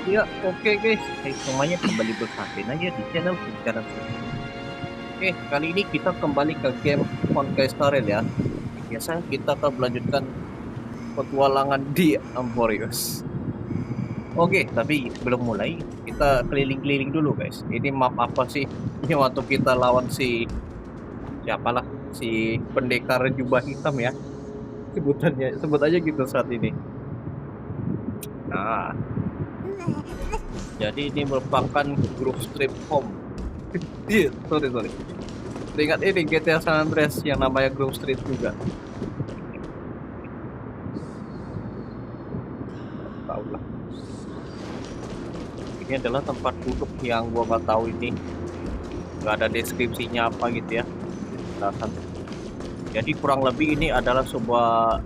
Ya, oke guys. Semuanya kembali bersantai aja di channel Bicara. Oke, kali ini kita kembali ke game Honkai Starrail ya. Biasa kita akan melanjutkan petualangan di Amborius. Oke, tapi sebelum mulai, kita keliling-keliling dulu guys. Ini map apa sih? Ini waktu kita lawan siapalah, si pendekar jubah hitam ya. Sebutannya, sebut aja gitu saat ini. Nah, jadi ini merupakan grup strip home. Iya, sorry. Teringat ini GTA San Andreas yang namanya Grove Street juga. Tahu lah. Ini adalah tempat duduk yang gua nggak tahu ini. Nggak ada deskripsinya apa gitu ya. Dasar. Jadi kurang lebih ini adalah sebuah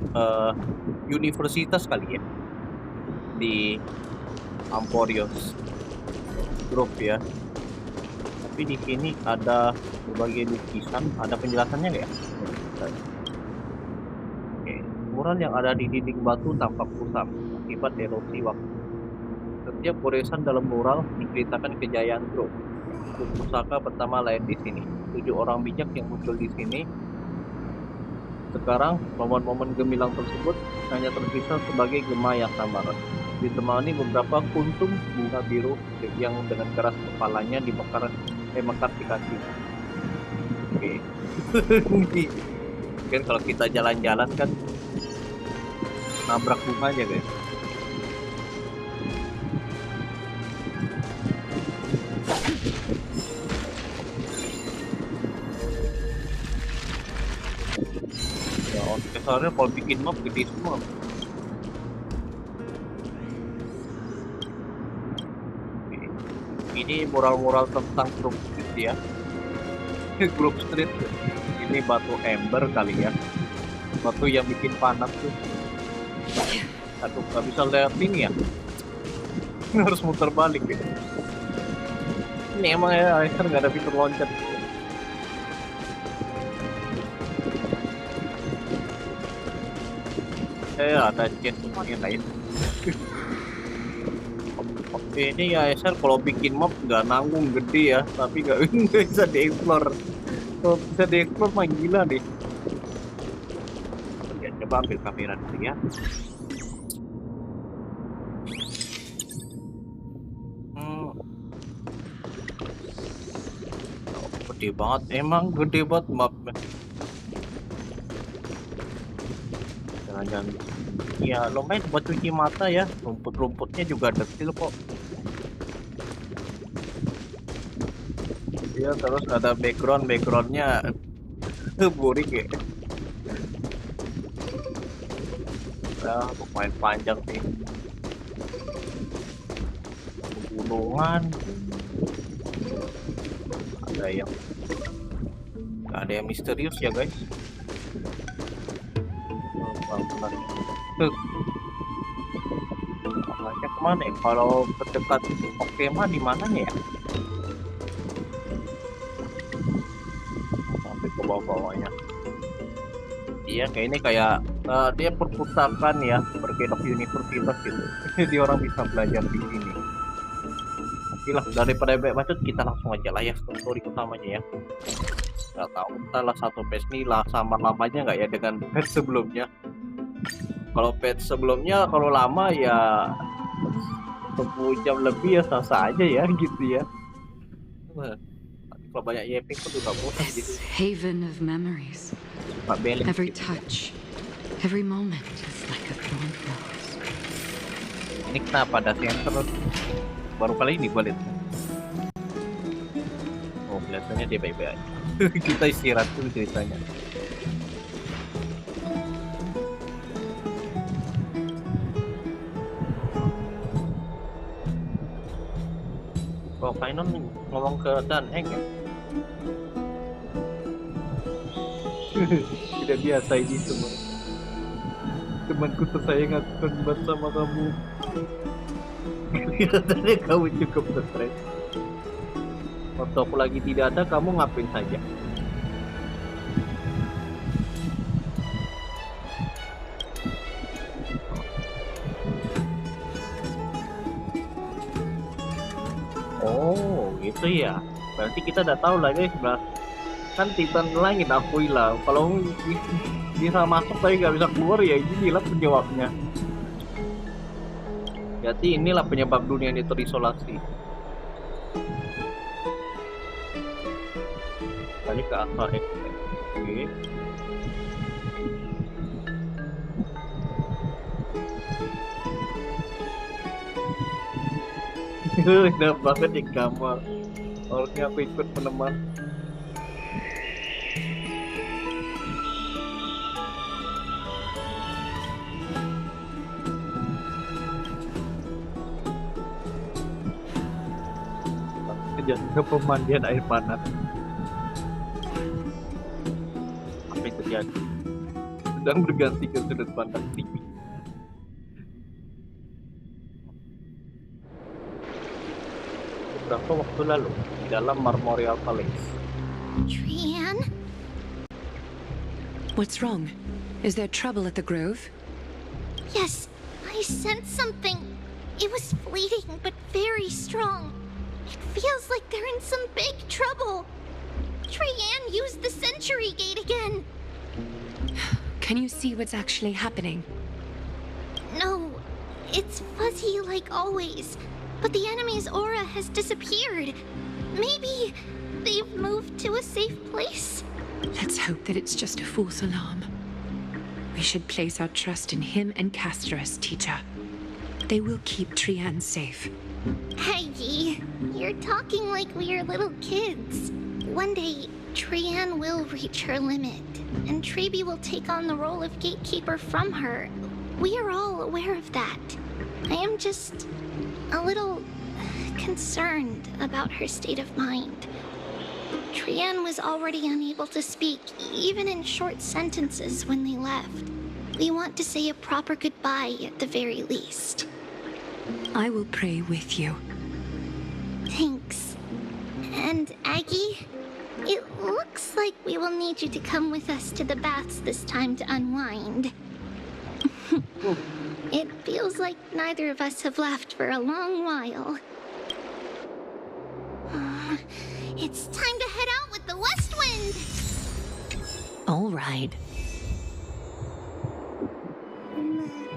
universitas kali ya di Amborios Group ya. Tapi di sini ada berbagai lukisan, ada penjelasannya nggak ya? Oke. Mural yang ada di dinding batu tampak kusam akibat erosi waktu. Setiap goresan dalam mural diceritakan kejayaan grup. Pusaka pertama lahir di sini. 7 orang bijak yang muncul di sini. Sekarang, momen-momen gemilang tersebut hanya tersisa sebagai gema yang samar. Ditemani beberapa kuntum bunga biru yang dengan keras kepalanya mekar di kaki. Oke. Mungkin kalau kita jalan-jalan kan nabrak bunganya guys. Ya, soalnya kalau bikin map gede semua. Ini mural-mural tentang grup street ya. Grup street ini batu ember kali ya, batu yang bikin panas tuh. Aduh, nggak bisa lihat ini ya. Harus muter balik ya. Ini emang ya Acer nggak ada fitur loncat. Ada chat semuanya lain. Ini ya Acer kalau bikin map nggak nanggung gede ya, tapi nggak bisa dieksplor. Kalau bisa dieksplor mah gila deh. Ya, coba ambil kamera dulu ya. Gede banget, emang gede banget mapnya. Jangan-jangan ya lumayan buat cuci mata ya, rumput-rumputnya juga detail kok. Ya terus ada backgroundnya boring ya. Lumayan panjang sih, pegunungan, ada yang misterius ya guys. Arahnya kemana ya? Kalau terdekat Okema di mananya ya? Sampai ke bawah-bawahnya. Iya, kayak ini kayak dia perpustakaan ya, berkedok universitas gitu. Jadi orang bisa belajar di sini. Oke lah, daripada banyak bacot kita langsung aja lah ya story utamanya ya. Nggak tahu entahlah satu patch ini lah sama lamanya nggak ya dengan patch sebelumnya. Kalau patch sebelumnya kalau lama ya 10 jam lebih ya sah aja ya gitu ya. Kalau banyak yapping pun juga bosan gitu. Haven of memories. Every touch, every moment is like a thorn rose. Ini kenapa ada sensor? Baru kali ini gue lihat. Oh, biasanya dia baik-baik aja. Kita istirahat dulu ceritanya. Kok Kainon ngomong ke Dan Heng ya? Tidak biasa ini semua. Temanku tersayang akan banget sama kamu. Kelihatannya kamu cukup stres. Waktu aku lagi tidak ada, kamu ngapain saja? Oh, gitu ya. Berarti kita udah tahu lah guys, kan Titan langit aku hilang. Kalau bisa masuk tapi nggak bisa keluar ya inilah penyebabnya. Berarti inilah penyebab dunia ini terisolasi. Balik ke asal Oke. Udah banget di kamar. Harusnya aku ikut menemani. Ke pemandian air panas. Apa yang terjadi? Sedang berganti ke sudut pandang tinggi. Beberapa waktu lalu di dalam Marmoreal Palace. Trian? What's wrong? Is there trouble at the Grove? Yes, I sensed something. It was fleeting, but very strong. It feels like they're in some big trouble. Trian used the Century Gate again. Can you see what's actually happening? No, it's fuzzy like always. But the enemy's aura has disappeared. Maybe they've moved to a safe place? Let's hope that it's just a false alarm. We should place our trust in him and Castor as teacher. They will keep Trian safe. Aggie, you're talking like we're little kids. One day, Trian will reach her limit, and Trebi will take on the role of gatekeeper from her. We are all aware of that. I am just a little concerned about her state of mind. Trian was already unable to speak, even in short sentences when they left. We want to say a proper goodbye at the very least. I will pray with you. Thanks. And Aggie, it looks like we will need you to come with us to the baths this time to unwind. It feels like neither of us have left for a long while. It's time to head out with the West Wind! All right.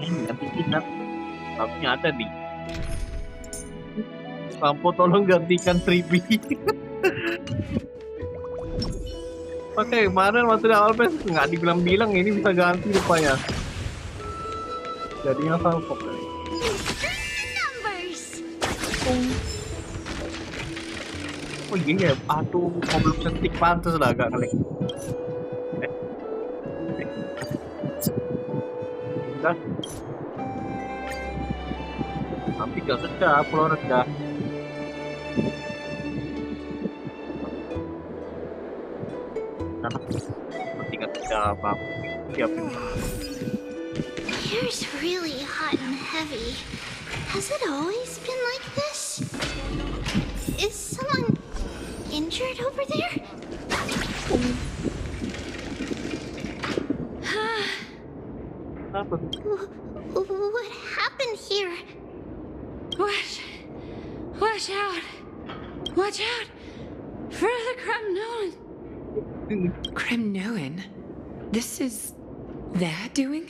Tapi kita harusnya ada nih. Sampo tolong gantikan Tribi. Oke, kemarin waktu di awal nggak dibilang-bilang ini bisa ganti rupanya. Jadinya Sampo kali. Oh iya ya, aduh mobil cantik pantas lah agak kali. Udah. Tapi gak sudah, pulau rendah. Tinggal tidak apa-apa. Siapin. Here's really hot and heavy. Has it always been like this? Is someone injured over there? What happened here? Watch out! Watch out! For the Kremnos! Kremnoan? This is their doing?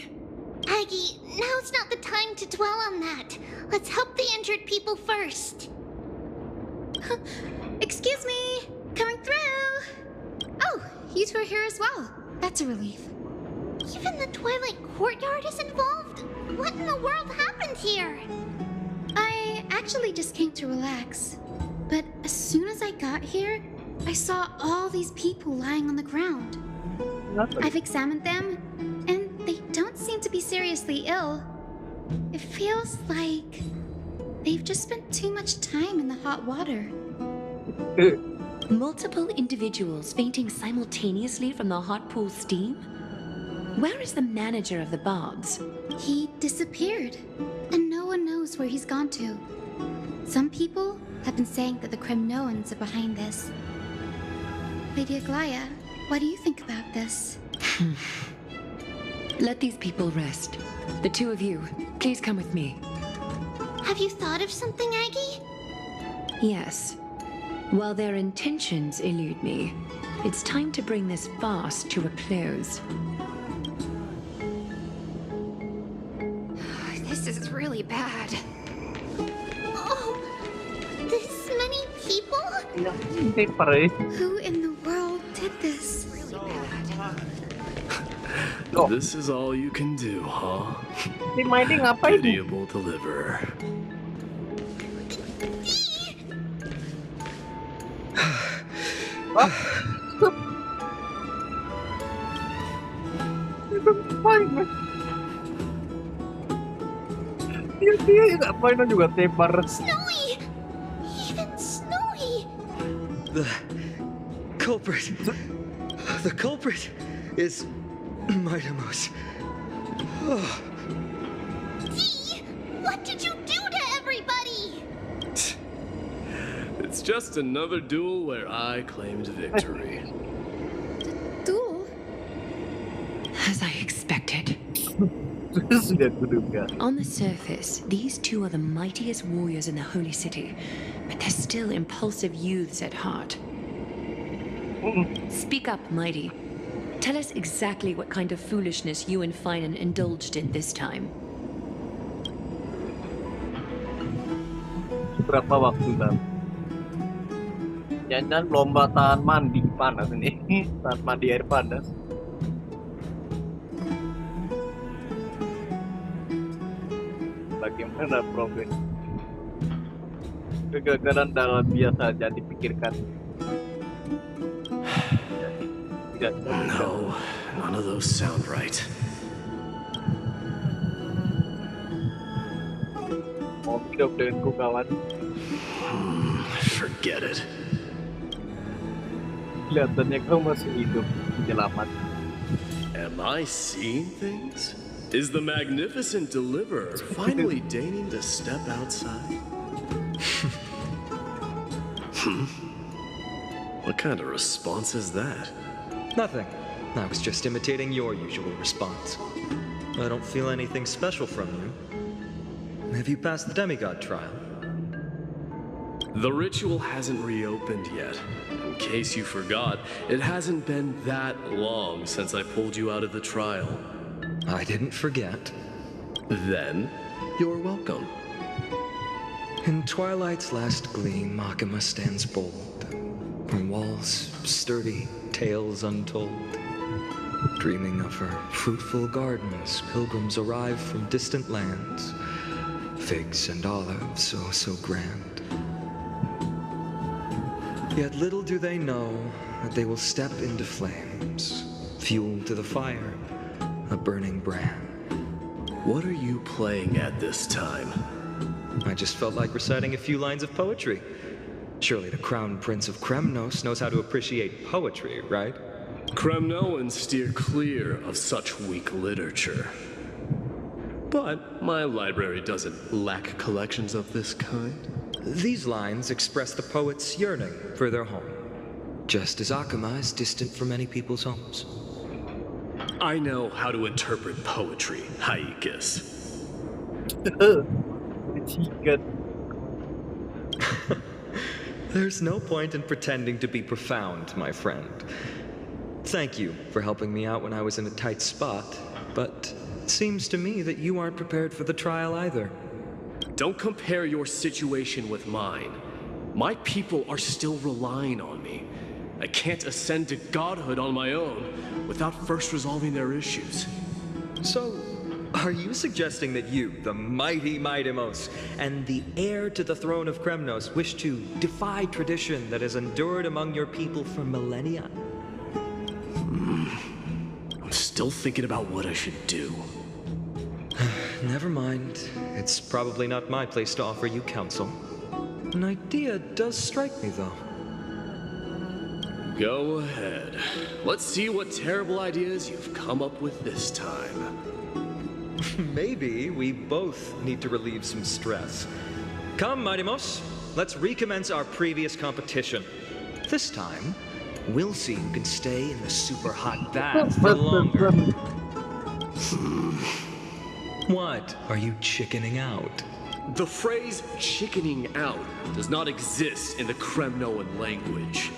Aggie, now's not the time to dwell on that. Let's help the injured people first. Excuse me! Coming through! Oh, you two are here as well. That's a relief. Even the Twilight Courtyard is involved? What in the world happened here? I actually just came to relax. But as soon as I got here, I saw all these people lying on the ground. I've examined them, and they don't seem to be seriously ill. It feels like they've just spent too much time in the hot water. Multiple individuals fainting simultaneously from the hot pool steam? Where is the manager of the baths? He disappeared, and no one knows where he's gone to. Some people have been saying that the Kremnoans are behind this. Lady Aglaya, what do you think about this? Let these people rest. The two of you, please come with me. Have you thought of something, Aggie? Yes. While their intentions elude me, it's time to bring this farce to a close. This is really bad. Oh, this many people? Ya, paper eh. Who in the world did this? Really bad. Oh. This is all you can do, huh? Si Mydei ngapain? Pitiable deliverer. Hah? Itu ngapain? Dia ngapain juga tepar. Snowy! Even Snowy! The culprit. The culprit is Mydei. Oh, Dee! What did you do to everybody? It's just another duel where I claimed victory. Duel? As I expected. Sudah kuduga. On the surface, these two are the mightiest warriors in the Holy City, but they're still impulsive youths at heart. Speak up, Mydei. Tell us exactly what kind of foolishness you and Finan indulged in this time. Berapa waktu dan? Jangan lomba tahan mandi panas ini. Tahan mandi air panas. Bagaimana progres? Kegagalan dalam biasa saja dipikirkan. Tidak. No, none of those sound right. Mau hidup denganku kawan. Forget it. Kelihatannya kau masih hidup, selamat. Am I seeing things? Is the magnificent deliverer finally deigning to step outside? What kind of response is that? nothing. I was just imitating your usual response. I don't feel anything special from you. Have you passed the demigod trial? The ritual hasn't reopened yet. In case you forgot, it hasn't been that long since I pulled you out of the trial. I didn't forget. Then, you're welcome. In twilight's last gleam, Makima stands bold. Her walls sturdy, tales untold. Dreaming of her fruitful gardens, pilgrims arrive from distant lands. Figs and olives, oh so grand. Yet little do they know that they will step into flames, fuel to the fire, a burning brand. What are you playing at this time? I just felt like reciting a few lines of poetry. Surely the Crown Prince of Kremnos knows how to appreciate poetry, right? Kremnoans steer clear of such weak literature. But my library doesn't lack collections of this kind. These lines express the poet's yearning for their home, just as Akama is distant from many people's homes. I know how to interpret poetry, Haikis. Cikat. There's no point in pretending to be profound, my friend. Thank you for helping me out when I was in a tight spot, but it seems to me that you aren't prepared for the trial either. Don't compare your situation with mine. My people are still relying on me. I can't ascend to godhood on my own without first resolving their issues. So, are you suggesting that you, the mighty Mydei, and the heir to the throne of Kremnos, wish to defy tradition that has endured among your people for millennia? I'm still thinking about what I should do. Never mind. It's probably not my place to offer you counsel. An idea does strike me, though. Go ahead. Let's see what terrible ideas you've come up with this time. Maybe we both need to relieve some stress. Come, Mydei, let's recommence our previous competition. This time, we'll see who can stay in the super hot bath for longer. What? Are you chickening out? The phrase chickening out does not exist in the Kremnoan language.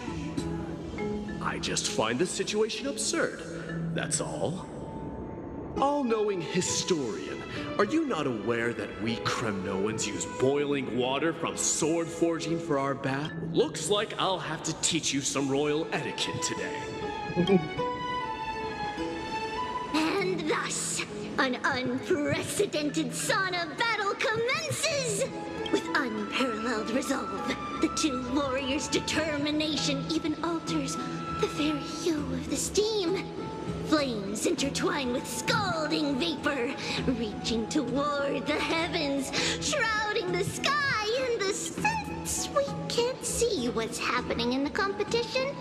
I just find the situation absurd, that's all. All-knowing historian, are you not aware that we Kremnoans use boiling water from sword forging for our bath? Looks like I'll have to teach you some royal etiquette today. And thus, an unprecedented sauna battle commences! With unparalleled resolve, the two warriors' determination even alters the very hue of the steam. Flames intertwine with scalding vapor, reaching toward the heavens, shrouding the sky in the sense we can't see what's happening in the competition.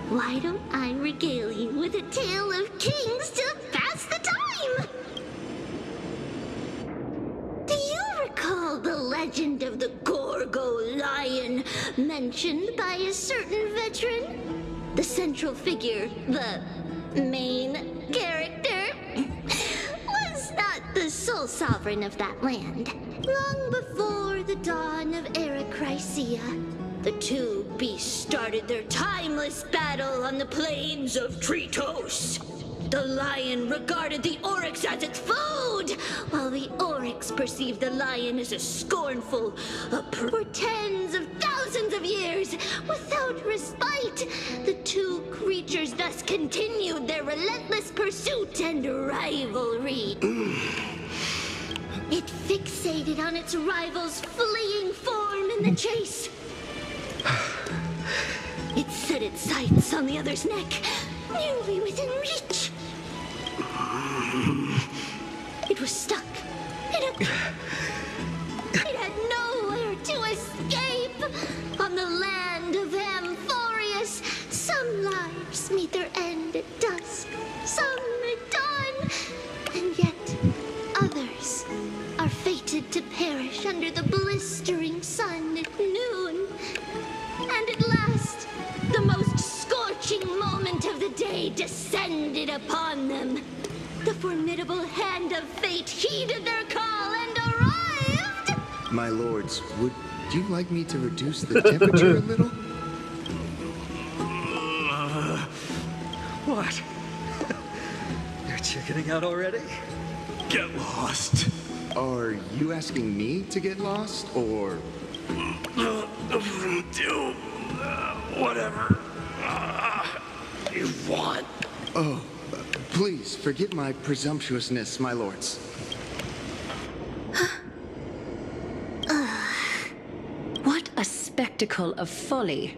Why don't I regale you with a tale of kings to pass the time? Do you recall the legend of the Gorgo lion mentioned by a certain veteran? The central figure, the main character, was not the sole sovereign of that land. Long before the dawn of Erechrysia, the two beasts started their timeless battle on the plains of Tritos. The lion regarded the oryx as its food, while the oryx perceived the lion as a scornful oppressor. For tens of thousands of years, without respite, the two creatures thus continued their relentless pursuit and rivalry. It fixated on its rival's fleeing form in the chase. It set its sights on the other's neck, nearly within reach. It was stuck. It had nowhere to escape. On the land of Amphorius, some lives meet their end at dusk, some at dawn, and yet others are fated to perish under the blistering sun at noon. And at last, the most scorching moment of the day descended upon them. The formidable hand of fate heeded their call and arrived! My lords, would you like me to reduce the temperature a little? What? You're chickening out already? Get lost. Are you asking me to get lost, or... Do whatever you want. Oh, please forget my presumptuousness, my lords. What a spectacle of folly.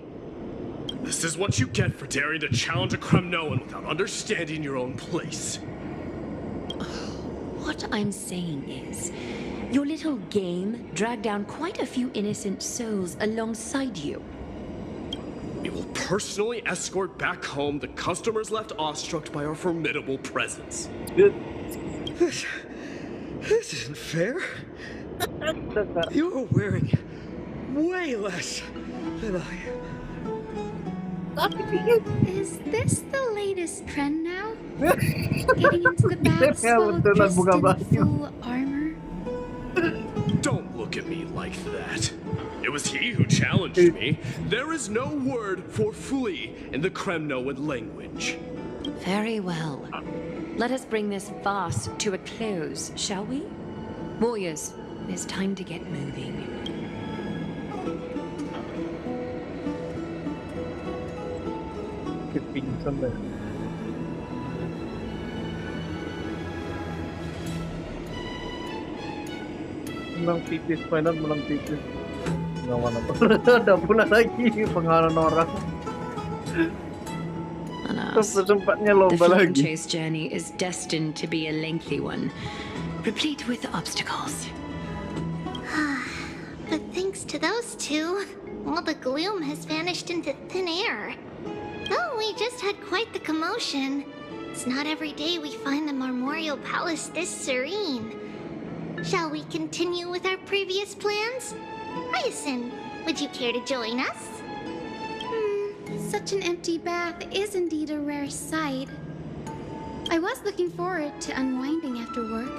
This is what you get for daring to challenge a Kremnoan without understanding your own place. What I'm saying is, your little game dragged down quite a few innocent souls alongside you. We will personally escort back home the customers left awestruck by our formidable presence. This isn't fair. You're wearing way less than I am. Is this the latest trend now? Getting into the baths all dressed in full armor? Don't look at me like that. It was he who challenged me. There is no word for flee in the Kremnoan language. Very well. Let us bring this farce to a close, shall we? Warriors, it is time to get moving. Kepingsan dah. Menang tipis, final menang tipis. Nggak mana ada pula lagi pengalaman orang. Alas, Sempatnya the lomba Flame lagi. Chase journey is destined to be a lengthy one, replete with obstacles. But thanks to those two, all the gloom has vanished into thin air. Oh, we just had quite the commotion. It's not every day we find the Marmorial Palace this serene. Shall we continue with our previous plans? Ryerson, would you care to join us? Such an empty bath is indeed a rare sight. I was looking forward to unwinding after work.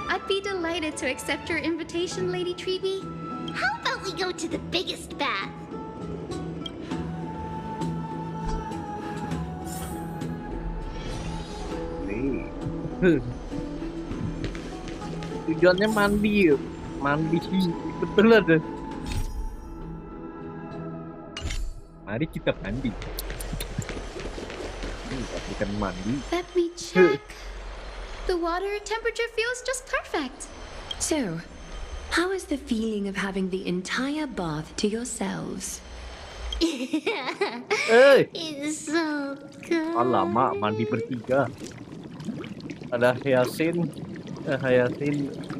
I'd be delighted to accept your invitation, Lady Treeby. How about we go to the biggest bath? Nih. Tujuannya mandi, mandi betul ada. Mari kita mandi. Bukan mandi. Let me check. The water temperature feels just perfect. So, how is the feeling of having the entire bath to yourselves? It's so good. Lama mandi bertiga. Ada Hyacinth,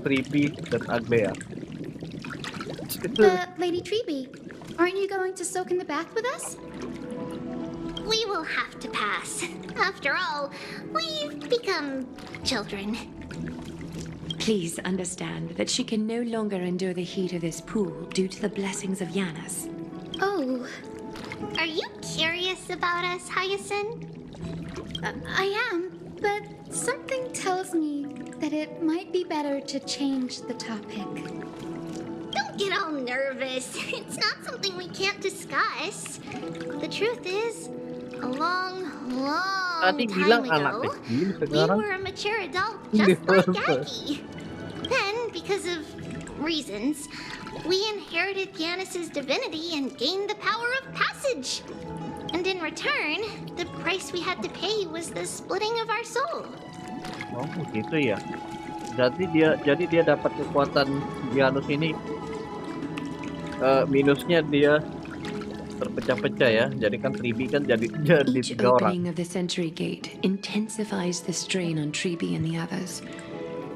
Treeby, dan Aglea. Lady Treeby, aren't you going to soak in the bath with us? We will have to pass. After all, we've become children. Please understand that she can no longer endure the heat of this pool due to the blessings of Yanis. Oh, Are you curious about us, Hyacinth? I am, but something tells me that it might be better to change the topic. Don't get all nervous. It's not something we can't discuss. The truth is, a long Tadi time bilang anak ago, kecil, we sekarang were a mature adult just like Aggie. Then, because of reasons, we inherited Yanis's divinity and gained the power of passage. And in return, the price we had to pay was the splitting of our soul. Oh gitu ya. Jadi dia dapat kekuatan Janus ini. Minusnya dia terpecah-pecah ya. Jadi kan Treeby kan jadi Each 3 orang. opening of the Century Gate intensifies the strain on Treeby and the others.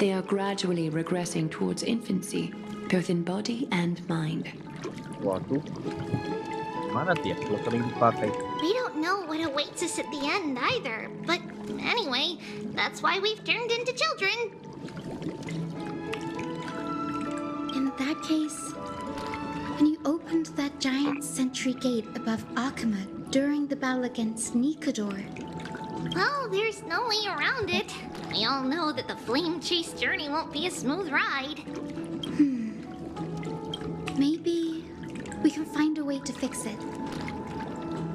They are gradually regressing towards infancy, both in body and mind. Waduh. Mana dia kalau sering dipakai? We don't know what awaits us at the end either. But anyway, that's why we've turned into children. In that case, when you opened that giant sentry gate above Akuma during the battle against Nikador, Well, there's no way around it. We all know that the flame chase journey won't be a smooth ride. maybe we can find a way to fix it.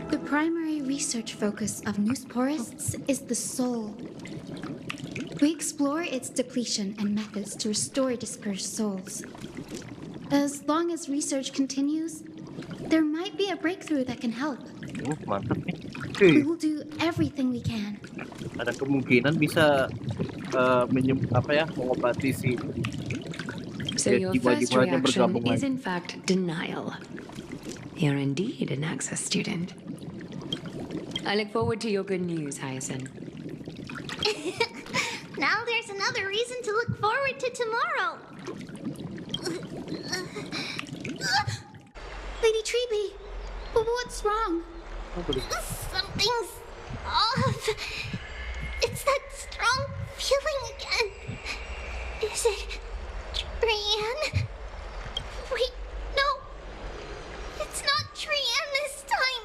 The primary research focus of Newsporists is the soul. We explore its depletion and methods to restore dispersed souls. As long as research continues, there might be a breakthrough that can help. Mantap nih. We will do everything we can. Ada kemungkinan bisa mengobati si So your first jiwa-jiwanya reaction bergabung is lagi. in fact denial. You're indeed an Access student. I look forward to your good news, Hyacinth. Now there's another reason to look forward to tomorrow. Lady Treeby, what's wrong? Something's off. It's that strong feeling again. Is it Trian? Wait, no. It's not Trian this time.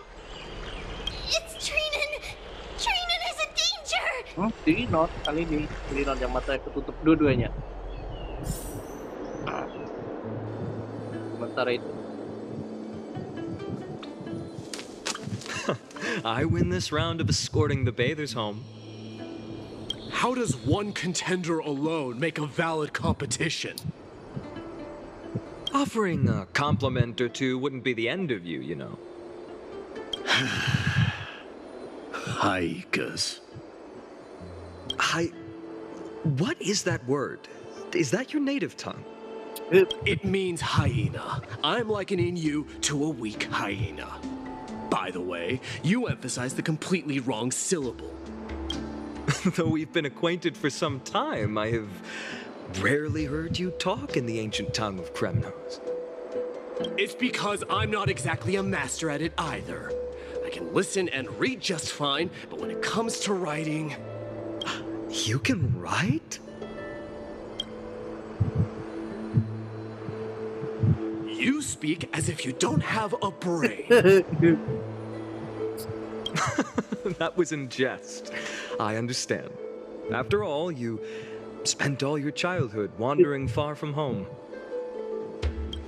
It's Trinan. Trinan is a danger. Trinot kali ini. Trinot yang matanya ketutup dua-duanya. Sementara itu. I win this round of escorting the bathers home. How does one contender alone make a valid competition? Offering a compliment or two wouldn't be the end of you, you know. Hikers. What is that word? Is that your native tongue? It means hyena. I'm likening you to a weak hyena. By the way, you emphasized the completely wrong syllable. Though we've been acquainted for some time, I have rarely heard you talk in the ancient tongue of Kremnos. It's because I'm not exactly a master at it either. I can listen and read just fine, but when it comes to writing... You can write? You speak as if you don't have a brain. That was in jest. I understand. After all, you spent all your childhood wandering far from home.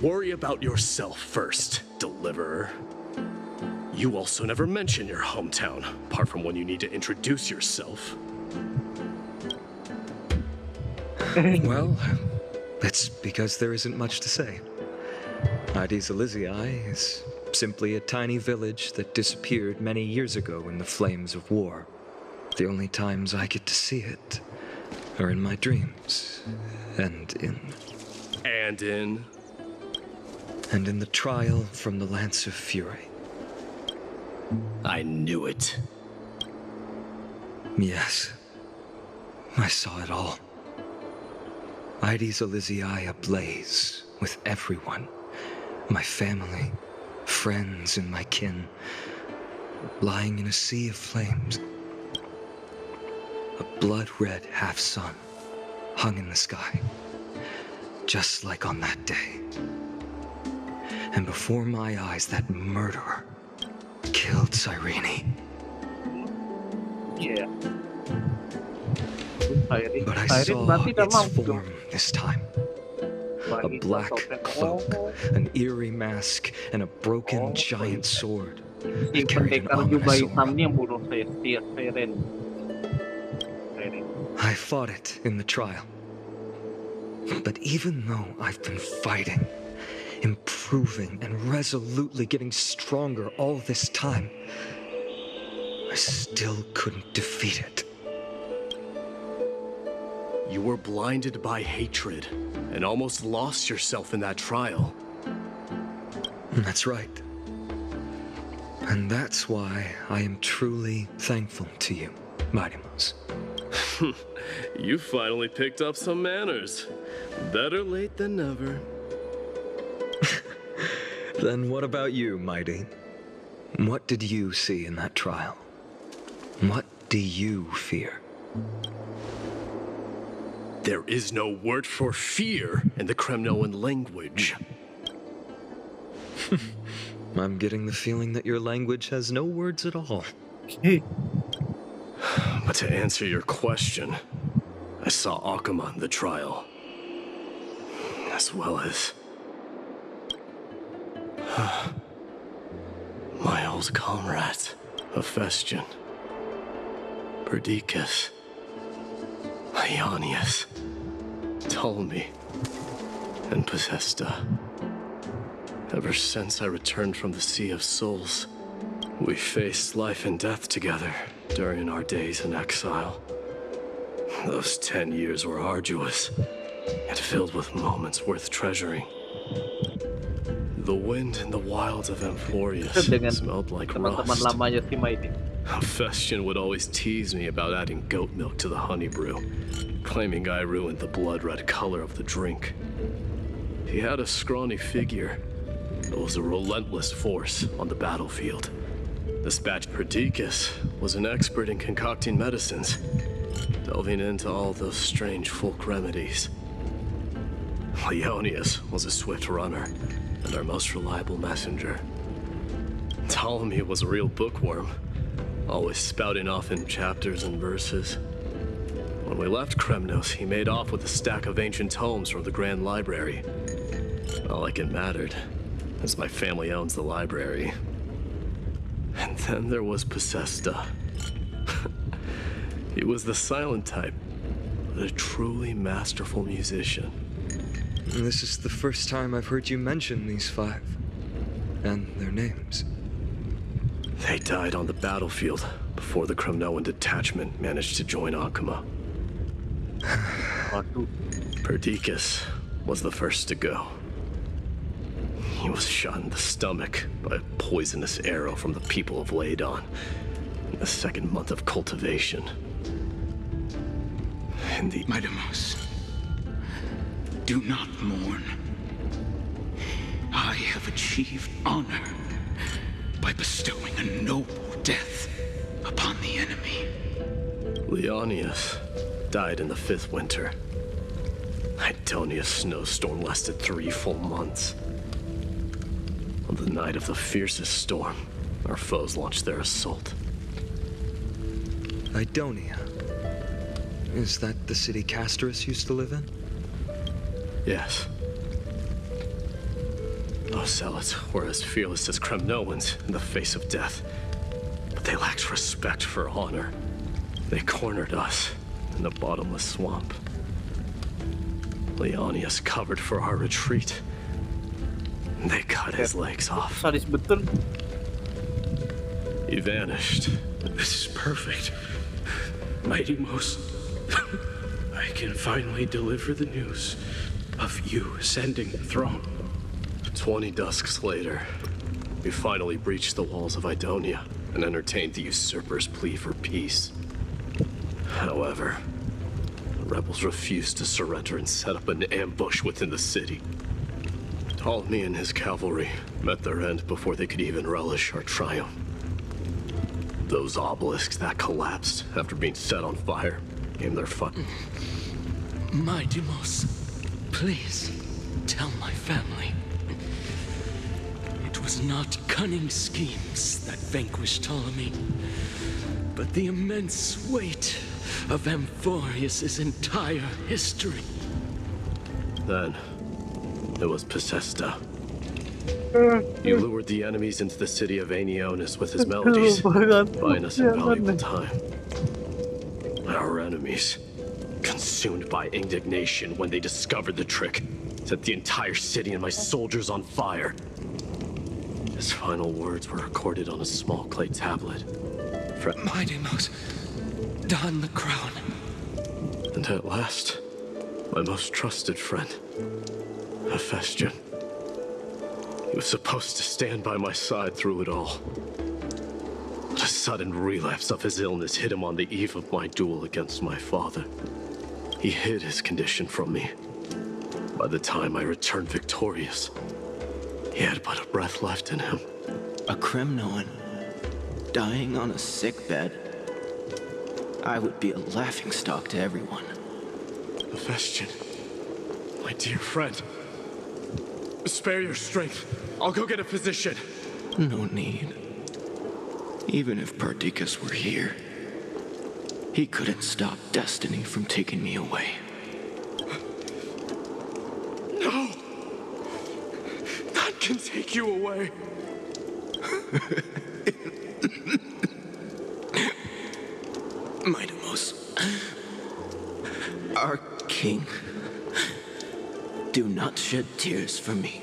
Worry about yourself first, deliverer. You also never mention your hometown, apart from when you need to introduce yourself. Well, it's because there isn't much to say. Mydei's Elysiae is simply a tiny village that disappeared many years ago in the flames of war. The only times I get to see it are in my dreams, and in the trial from the Lance of Fury. I knew it. Yes, I saw it all. Mydei's Elysiae ablaze with everyone. My family, friends, and my kin, lying in a sea of flames. A blood-red half-sun hung in the sky, just like on that day. And before my eyes, that murderer killed Cyrene. Yeah. But I saw its form this time. A black cloak, an eerie mask, and a broken giant sword. It carried an ominous aura. I fought it in the trial. But even though I've been fighting, improving, and resolutely getting stronger all this time, I still couldn't defeat it. You were blinded by hatred and almost lost yourself in that trial. That's right. And that's why I am truly thankful to you, Mydei. You finally picked up some manners. Better late than never. Then what about you, Mydei? What did you see in that trial? What do you fear? There is no word for fear in the Kremnoan language. I'm getting the feeling that your language has no words at all. But to answer your question, I saw Akuma in the trial. As well as... my old comrades, Hephaestion, Perdiccas, Ionius, Ptolemy, and Possesta. Ever since I returned from the Sea of Souls, we faced life and death together during our days in exile. Those 10 years were arduous, yet filled with moments worth treasuring. The wind in the wilds of Amphorius smelled like teman-teman rust. lamanya si Mydei. Hephaestion would always tease me about adding goat milk to the honey brew, claiming I ruined the blood-red color of the drink. He had a scrawny figure, but was a relentless force on the battlefield. Dispatched Perdiccas was an expert in concocting medicines, delving into all those strange folk remedies. Ionius was a swift runner and our most reliable messenger. Ptolemy was a real bookworm, always spouting off in chapters and verses. When we left Kremnos, he made off with a stack of ancient tomes from the Grand Library. Not like it mattered, as my family owns the library. And then there was Possesta. He was the silent type, but a truly masterful musician. This is the first time I've heard you mention these 5, and their names. They died on the battlefield before the Kremnoan detachment managed to join Akuma. Perdiccas was the first to go. He was shot in the stomach by a poisonous arrow from the people of Ladon in the 2nd month of cultivation. And the... Mydei, do not mourn. I have achieved honor by bestowing a noble death upon the enemy. Leonius died in the 5th winter. Idonia's snowstorm lasted 3 full months. On the night of the fiercest storm, our foes launched their assault. Idonia. Is that the city Castorus used to live in? Yes. Those zealots were as fearless as Kremnoans in the face of death. But they lacked respect for honor. They cornered us in the bottomless swamp. Leonius covered for our retreat. They cut his legs off. Sadis betul. He vanished. This is perfect. Mydei, I can finally deliver the news of you ascending the throne. 20 dusks later, we finally breached the walls of Idonia and entertained the usurper's plea for peace. However, the rebels refused to surrender and set up an ambush within the city. Ptolemy and his cavalry met their end before they could even relish our triumph. Those obelisks that collapsed after being set on fire became their fun. Mydei, please tell my family. It was not cunning schemes that vanquished Ptolemy, but the immense weight of Amphorius' entire history. Then, it was Pacesta. He lured the enemies into the city of Aenionis with his melodies, buying us invaluable time. Our enemies, consumed by indignation when they discovered the trick, set the entire city and my soldiers on fire. His final words were recorded on a small clay tablet. Mydei, don the crown. And at last, my most trusted friend, Hephaestion. He was supposed to stand by my side through it all. But a sudden relapse of his illness hit him on the eve of my duel against my father. He hid his condition from me. By the time I returned victorious, he had but a breath left in him. A Kremnoan dying on a sickbed. I would be a laughingstock to everyone. Hephaestion, my dear friend, spare your strength. I'll go get a physician. No need. Even if Perdiccas were here, he couldn't stop destiny from taking me away. No! That can take you away. Mydei, our king, do not shed tears for me.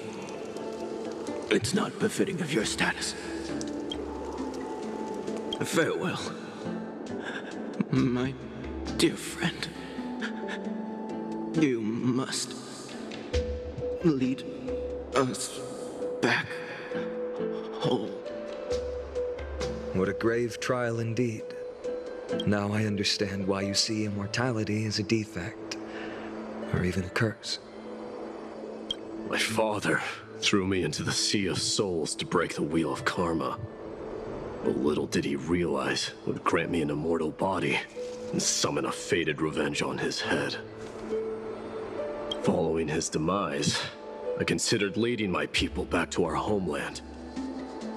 It's not befitting of your status. Farewell, my dear friend. You must lead us back home. What a grave trial indeed. Now I understand why you see immortality as a defect, or even a curse. My father threw me into the sea of souls to break the wheel of karma. But little did he realize it would grant me an immortal body and summon a fated revenge on his head. Following his demise, I considered leading my people back to our homeland.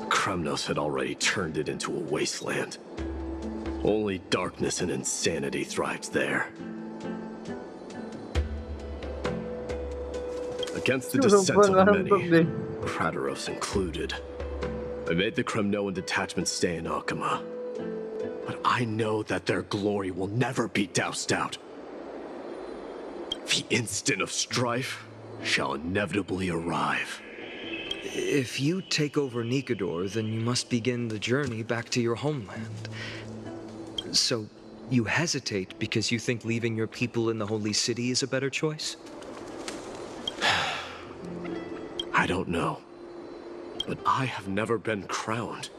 Kremnos had already turned it into a wasteland. Only darkness and insanity thrived there. Against the dissent of many, Kratoros included, I made the Kremnoan detachment stay in Akama. But I know that their glory will never be doused out. The instant of strife shall inevitably arrive. If you take over Nikodor, then you must begin the journey back to your homeland. So, you hesitate because you think leaving your people in the Holy City is a better choice? I don't know. But I have never been crowned.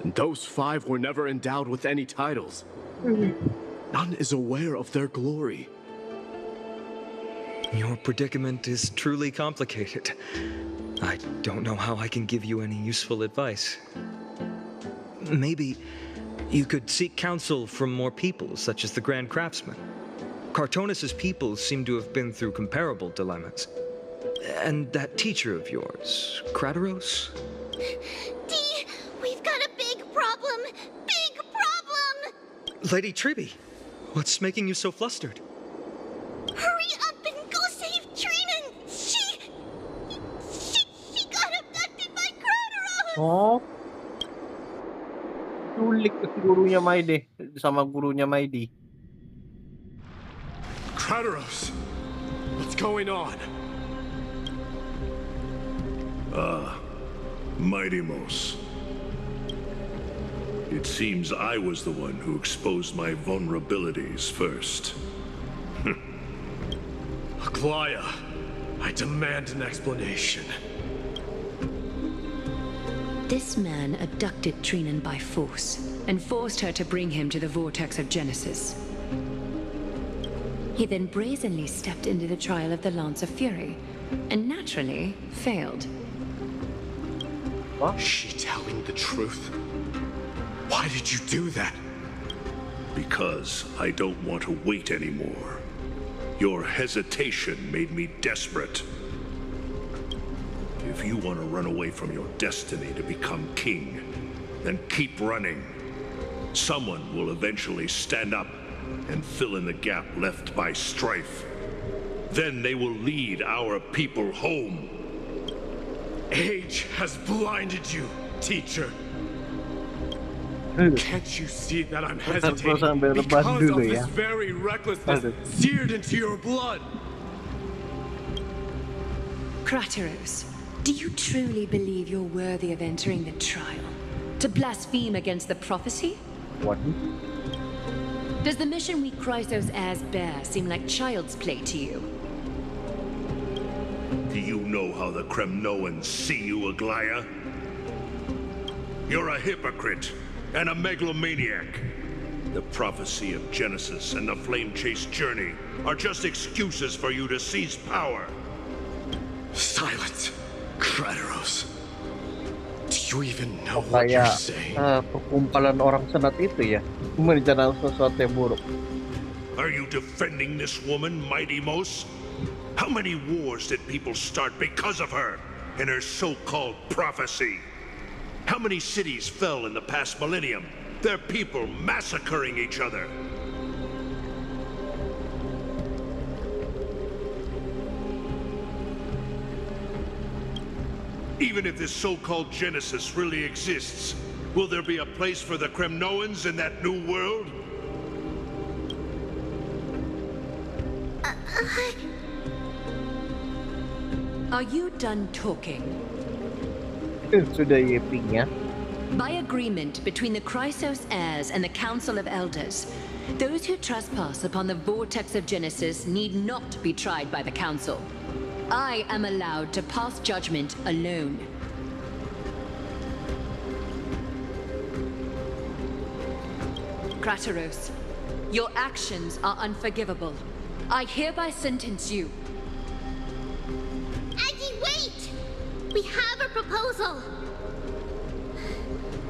And those 5 were never endowed with any titles. None is aware of their glory. Your predicament is truly complicated. I don't know how I can give you any useful advice. Maybe you could seek counsel from more peoples, such as the Grand Craftsman. Cartonis' people seem to have been through comparable dilemmas. And that teacher of yours, Kratoros? Dee, we've got a big problem! Big problem! Lady Tribby, What's making you so flustered? Hurry up and go save Trinan! She got abducted by Kremnos! Oh. Culik si gurunya Mydei sama gurunya Mydei. Kremnos, what's going on? Mydei. It seems I was the one who exposed my vulnerabilities first. Aglaya, I demand an explanation. This man abducted Trinan by force and forced her to bring him to the vortex of Genesis. He then brazenly stepped into the trial of the Lance of Fury and naturally failed. Is she telling the truth? Why did you do that? Because I don't want to wait anymore. Your hesitation made me desperate. If you want to run away from your destiny to become king, then keep running. Someone will eventually stand up and fill in the gap left by strife. Then they will lead our people home. Age has blinded you, teacher. Can't you see that I'm hesitating because of this very recklessness seared into your blood? Krateros, do you truly believe you're worthy of entering the trial? To blaspheme against the prophecy? What? Does the mission we Chrysos heirs bear seem like child's play to you? Do you know how the Kremnoans see you, Aglaya? You're a hypocrite and a megalomaniac. The prophecy of Genesis and the Flame Chase journey are just excuses for you to seize power. Silence, Kremnos. Do you even know what you're saying? Perkumpulan orang senat itu ya, merencanakan sesuatu yang buruk. Are you defending this woman, Mydei? How many wars did people start because of her and her so-called prophecy? How many cities fell in the past millennium? Their people massacring each other. Even if this so-called Genesis really exists, will there be a place for the Kremnoans in that new world? Are you done talking? Sudah yepingnya. By agreement between the Chrysos heirs and the Council of Elders, those who trespass upon the vortex of Genesis need not be tried by the Council. I am allowed to pass judgment alone. Krateros, your actions are unforgivable. I hereby sentence you. Aggie, wait! We have a proposal.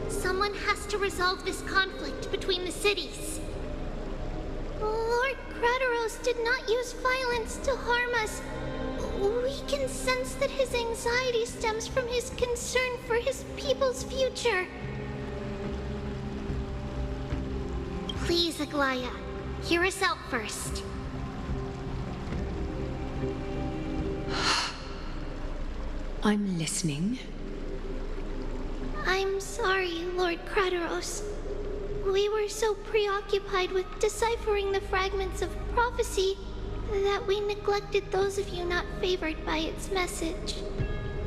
Someone has to resolve this conflict between the cities. Lord Krateros did not use violence to harm us. We can sense that his anxiety stems from his concern for his people's future. Please, Aglaya, hear us out first. I'm listening. I'm sorry, Lord Krateros. We were so preoccupied with deciphering the fragments of prophecy that we neglected those of you not favored by its message.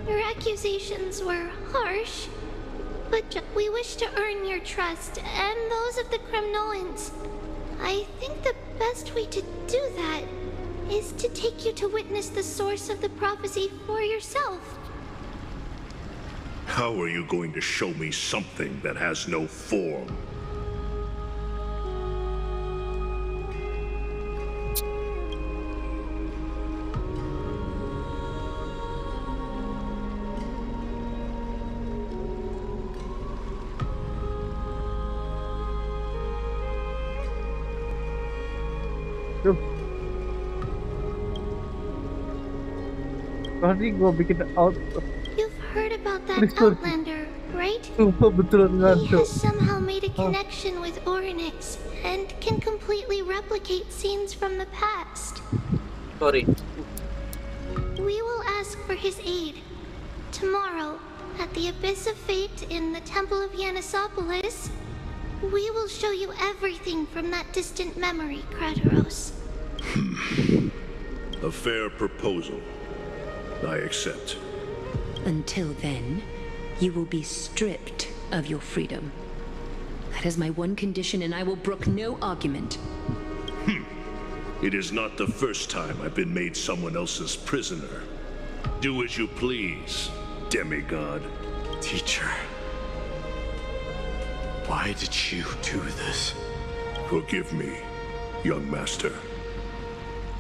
Your accusations were harsh, but we wish to earn your trust and those of the Kremnoans. I think the best way to do that is to take you to witness the source of the prophecy for yourself. How are you going to show me something that has no form? Tadi gue bikin out. You've heard about that Outlander, right? Betulan He ngantuk. has somehow made a connection with Oryx and can completely replicate scenes from the past. Sorry. We will ask for his aid. Tomorrow, at the Abyss of Fate in the Temple of Yanisopolis, we will show you everything from that distant memory, Krataros. A fair proposal. I accept. Until then, you will be stripped of your freedom. That is my one condition, and I will brook no argument. It is not the first time I've been made someone else's prisoner. Do as you please, demigod. Teacher, why did you do this? Forgive me, young master.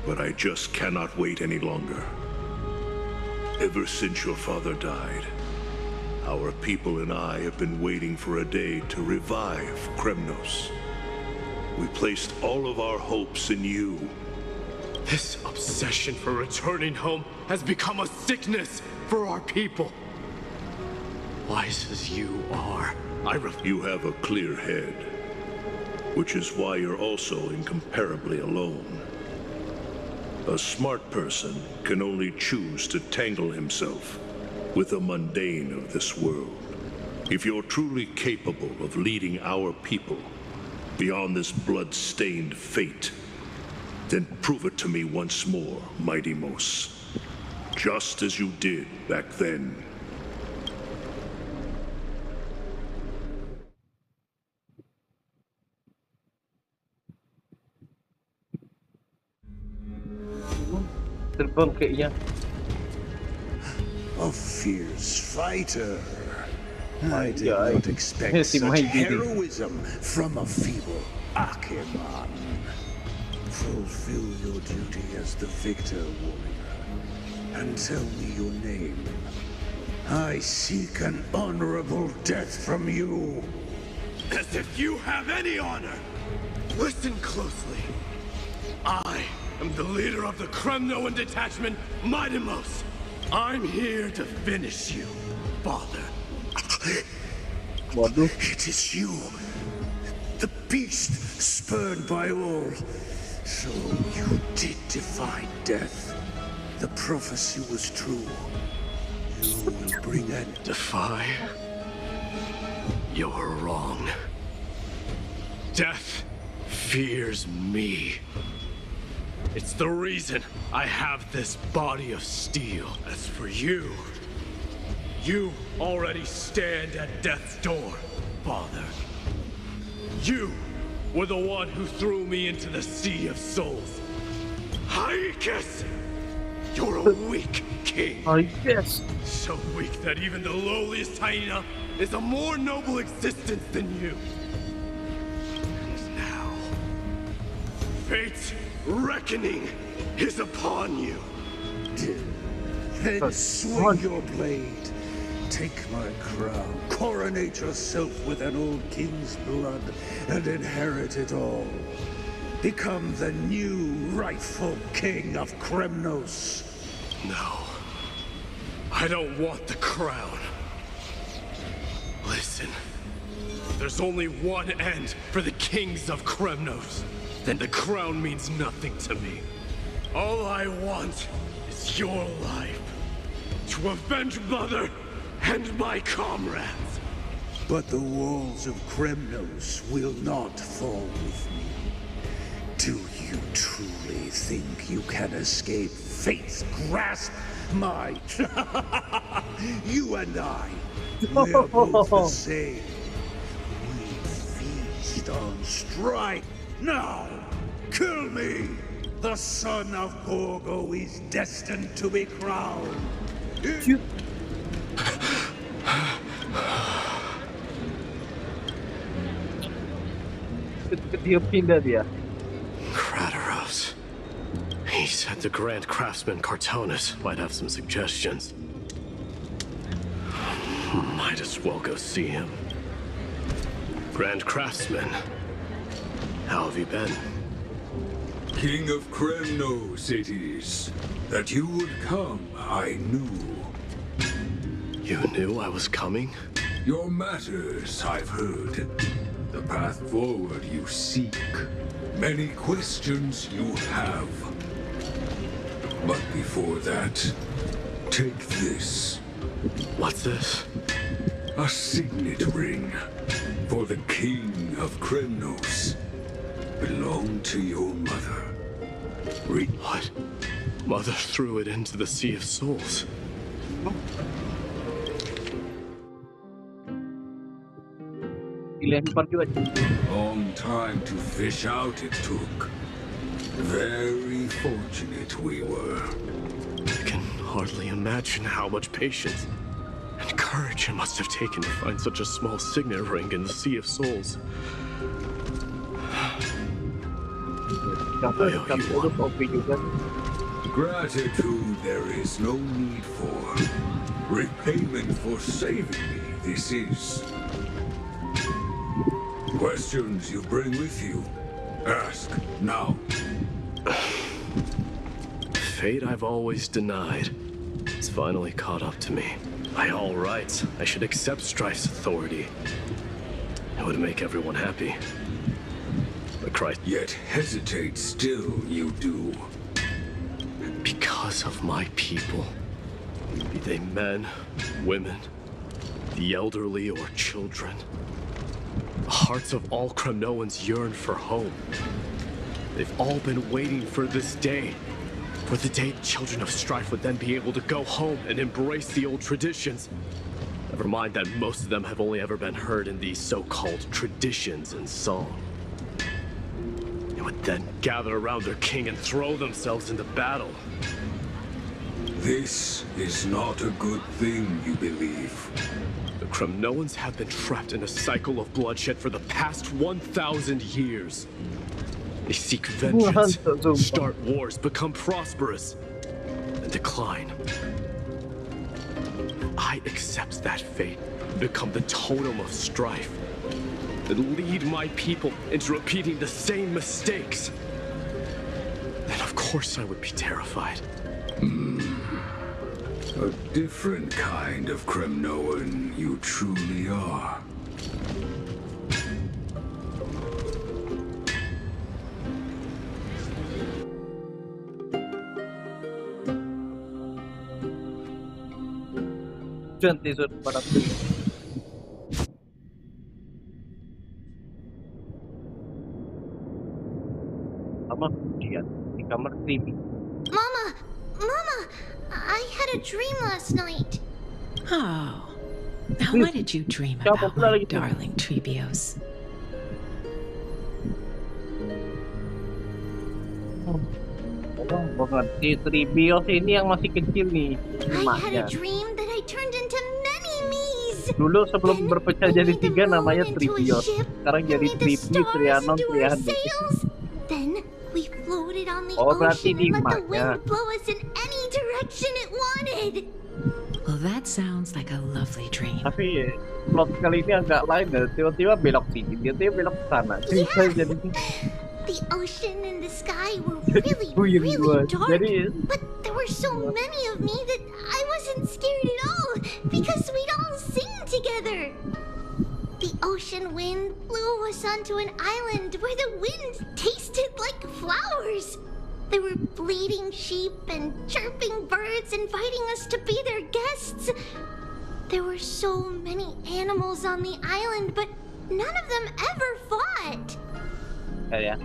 But I just cannot wait any longer. Ever since your father died, our people and I have been waiting for a day to revive Kremnos. We placed all of our hopes in you. This obsession for returning home has become a sickness for our people. Wise as you are, You have a clear head, which is why you're also incomparably alone. A smart person can only choose to tangle himself with the mundane of this world. If you're truly capable of leading our people beyond this blood-stained fate, then prove it to me once more, Mydei, just as you did back then. Terbang kayaknya. A fierce fighter. I did Mydei. not expect Si such Mydei. heroism from a feeble Acheman. Fulfill your duty as the victor, warrior, and tell me your name. I seek an honorable death from you. as if you have any honor. Listen closely. I am the leader of the Kremnoan detachment, Mydei. I'm here to finish you, father. Waduh. It is you, the beast spurned by all. So you did defy death. The prophecy was true. You will bring an... Defy? You're wrong. Death fears me. It's the reason I have this body of steel. As for you, you already stand at death's door, father. You were the one who threw me into the Sea of Souls. Hykes! You're a weak king. Hykes. So weak that even the lowliest hyena is a more noble existence than you. And now, fate's reckoning is upon you. Then swing your blade. Take my crown. Coronate yourself with an old king's blood and inherit it all. Become the new rightful king of Kremnos. No. I don't want the crown. Listen. There's only one end for the kings of Kremnos. Then the crown means nothing to me. All I want is your life. To avenge Mother and my comrades. But the walls of Kremnos will not fall with me. Do you truly think you can escape fate's grasp? You and I, we're both the same. We feast on strife. Now, kill me! The son of Gorgo is destined to be crowned. Dia pindah dia. Krataros. He said the Grand Craftsman Cartonus might have some suggestions. Might as well go see him. Grand Craftsman, how have you been? King of Kremnos it is. That you would come, I knew. You knew I was coming? your matters, I've heard. The path forward you seek. Many questions you have. But before that, take this. What's this? A signet ring for the King of Kremnos. Belonged to your mother. What? Mother threw it into the Sea of Souls. Long time to fish out it took. Very fortunate we were. I can hardly imagine how much patience and courage it must have taken to find such a small signet ring in the Sea of Souls. Gratitude there is no need for. Repayment for saving me, this is. Questions you bring with you? Ask, now. Fate I've always denied. It's finally caught up to me. By all rights, I should accept Strife's authority. It would make everyone happy. But Christ... Yet hesitate still, you do. Because of my people. Be they men, women, the elderly or children. The hearts of all Kremnoans yearn for home. They've all been waiting for this day. For the day the children of Strife would then be able to go home and embrace the old traditions. Never mind that most of them have only ever been heard in these so-called traditions and song. They would then gather around their king and throw themselves into battle. This is not a good thing, you believe. The Kremnoans have been trapped in a cycle of bloodshed for the past 1,000 years. They seek vengeance, start wars, become prosperous, and decline. I accept that fate, become the totem of strife, and lead my people into repeating the same mistakes. Then of course I would be terrified. A different kind of Kremnoan you truly are. Teaser pada sama kemudian di kamar Krimi. Mama, I had a dream last night. Oh, now what did you dream about, my darling Trebios? Banget si Trebios ini yang masih kecil nih. I had a dream that I turned into many me's. Dulu sebelum berpecah jadi 3 namanya Trebios. Sekarang jadi Tribi, Trianon, Triade. Then we floated on the berarti ocean di and let the Maya. wind blow us in any direction it wanted. Well, that sounds like a lovely dream. Tapi plot kali ini agak lain ya. Tiba-tiba belok sini, tiba-tiba belok ke sana. Jadi the ocean and the sky were really dark. But there were so many of me that I wasn't scared at all because we'd all sing together. The ocean wind blew us onto an island where the wind tasted like flowers. There were bleating sheep and chirping birds inviting us to be their guests. There were so many animals on the island, but none of them ever fought. ya.